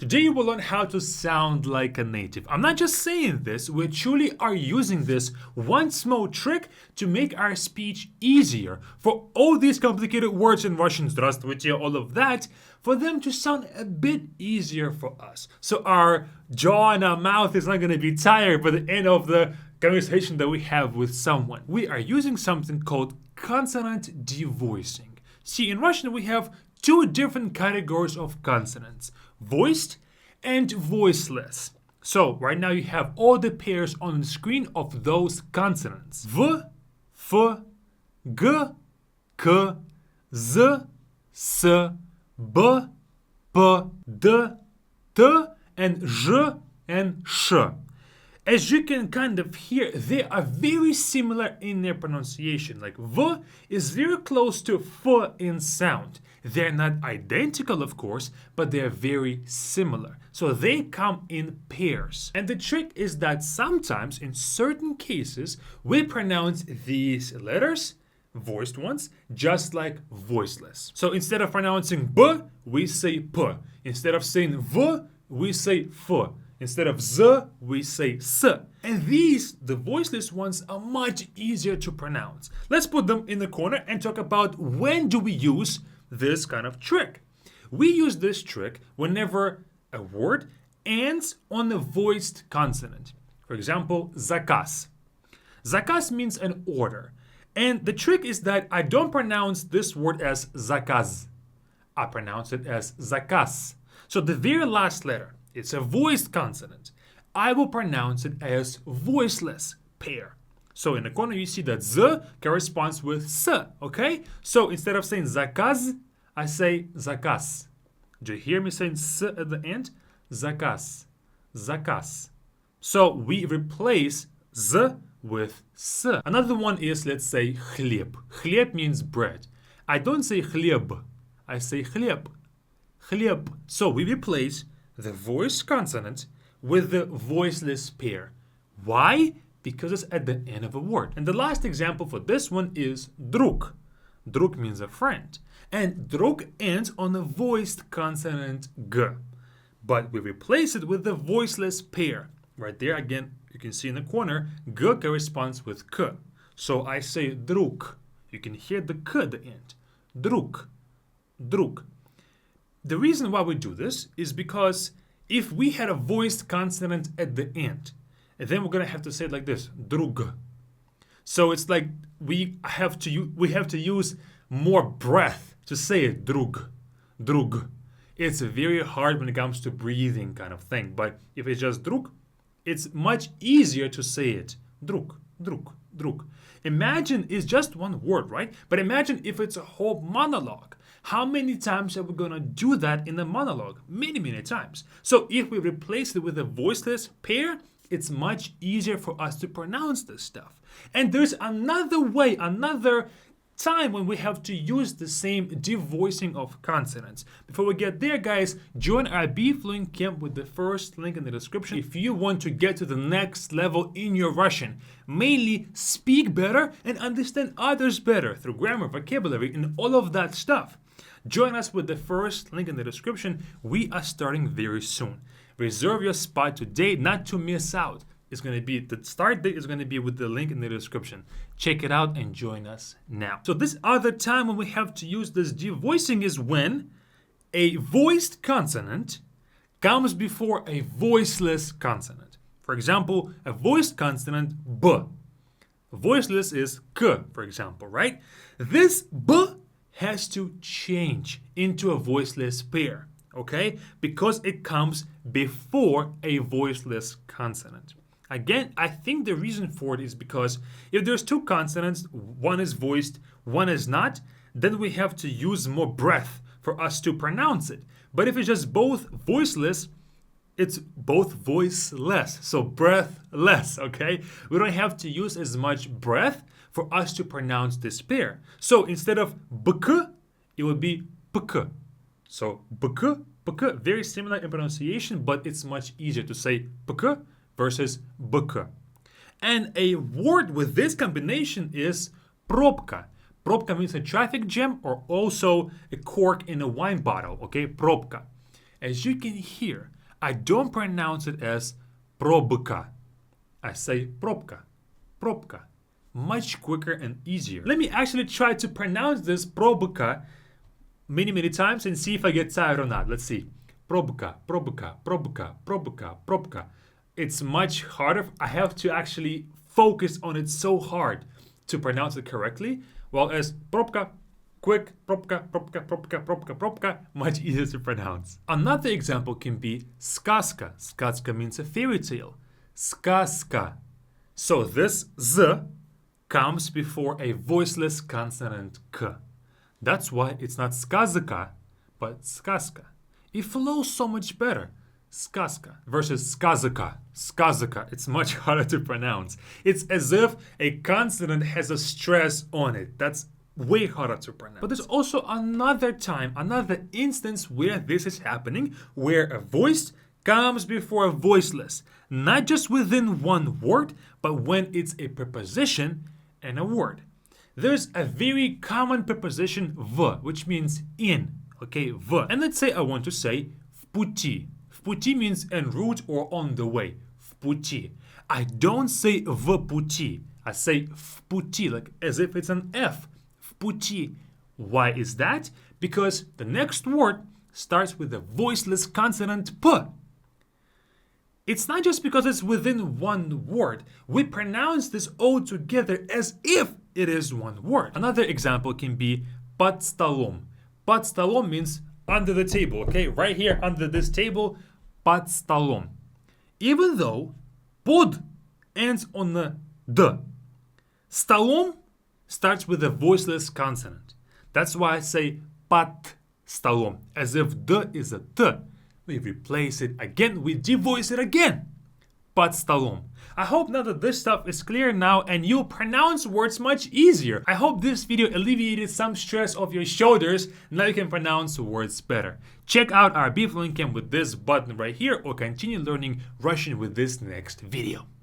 Today you will learn how to sound like a native. I'm not just saying this, we truly are using this one small trick to make our speech easier. For all these complicated words in Russian, здравствуйте, all of that, for them to sound a bit easier for us. So our jaw and our mouth is not going to be tired by the end of the conversation that we have with someone. We are using something called consonant devoicing. See, in Russian we have two different categories of consonants, voiced and voiceless. So right now you have all the pairs on the screen of those consonants. V, F, G, K, Z, S, B, P, D, T, and J and Sh. As you can kind of hear, they are very similar in their pronunciation. Like V is very close to F in sound. They're not identical, of course, but they're very similar. So they come in pairs. And the trick is that sometimes, in certain cases, we pronounce these letters, voiced ones, just like voiceless. So instead of pronouncing B, we say P. Instead of saying V, we say F. Instead of Z, we say S. And these, the voiceless ones, are much easier to pronounce. Let's put them in the corner and talk about when do we use this kind of trick. We use this trick whenever a word ends on a voiced consonant. For example, zakaz. Zakaz means an order. And the trick is that I don't pronounce this word as zakaz. I pronounce it as zakaz. So the very last letter, it's a voiced consonant. I will pronounce it as voiceless pair. So in the corner you see that Z corresponds with S, okay? So instead of saying zakaz, I say zakaz. Do you hear me saying S at the end? Zakaz, zakaz. So we replace Z with S. Another one is, let's say, хлеб. Хлеб means bread. I don't say хлеб, I say хлеб. Хлеб. So we replace the voiced consonant with the voiceless pair. Why? Because it's at the end of a word. And the last example for this one is друг. Друг means a friend. And друг ends on a voiced consonant G. But we replace it with the voiceless pair. Right there again, you can see in the corner, G corresponds with K. So I say друг. You can hear the K at the end. Друг. Друг. The reason why we do this is because if we had a voiced consonant at the end, and then we're gonna have to say it like this, друг. So it's like we have to use more breath to say it, друг, друг. It's very hard when it comes to breathing kind of thing, but if it's just друг, it's much easier to say it, друг, друг, друг. Imagine it's just one word, right? But imagine if it's a whole monologue. How many times are we gonna do that in a monologue? Many, many times. So if we replace it with a voiceless pair, it's much easier for us to pronounce this stuff. And there's another way, another time when we have to use the same devoicing of consonants. Before we get there, guys, join our BFluent Camp with the first link in the description if you want to get to the next level in your Russian. Mainly speak better and understand others better through grammar, vocabulary, and all of that stuff. Join us with the first link in the description. We are starting very soon. Reserve your spot today not to miss out. It's going to be, the start date is going to be with the link in the description. Check it out and join us now. So this other time when we have to use this devoicing is when a voiced consonant comes before a voiceless consonant. For example, a voiced consonant, B. Voiceless is K, for example, right? This B has to change into a voiceless pair, okay? Because it comes before a voiceless consonant. Again, I think the reason for it is because if there's two consonants, one is voiced, one is not, then we have to use more breath for us to pronounce it. But if it's just both voiceless, it's both voiceless, so breathless, okay? We don't have to use as much breath for us to pronounce this pair. So instead of bk, it would be pk. So bk, pk, very similar in pronunciation, but it's much easier to say pk versus bk. And a word with this combination is пробка. Пробка means a traffic jam or also a cork in a wine bottle, okay? Пробка. as you can hear, I don't pronounce it as probka. I say probka, probka. Much quicker and easier. Let me actually try to pronounce this probka many times and see if I get tired or not. Let's see. Probka, probka, probka, probka, probka. It's much harder. I have to actually focus on it so hard to pronounce it correctly. While as probka, quick, probka, probka, probka, probka, probka, much easier to pronounce. Another example can be skaska. Skaska means a fairy tale. Skaska. So this z comes before a voiceless consonant k. That's why it's not skazaka, but skaska. It flows so much better. Skaska versus skazaka. Skazaka, it's much harder to pronounce. It's as if a consonant has a stress on it. That's way harder to pronounce. But there's also another time, another instance where this is happening, where a voiced comes before a voiceless. Not just within one word, but when it's a preposition and a word. There's a very common preposition v, which means in, okay, v. And let's say I want to say vputi. Vputi means en route or on the way. Vputi. I don't say vputi. I say vputi, like as if it's an F. Vputi. Why is that? Because the next word starts with a voiceless consonant p. It's not just because it's within one word. We pronounce this all together as if it is one word. Another example can be под столом. Под столом means under the table, okay? Right here under this table, под столом. Even though pod ends on the d, столом starts with a voiceless consonant. That's why I say под столом, as if d is a t. We replace it again, we devoice it again. Под столом. I hope now that this stuff is clear now and you'll pronounce words much easier. I hope this video alleviated some stress off your shoulders. Now you can pronounce words better. Check out our BeFluent Camp with this button right here or continue learning Russian with this next video.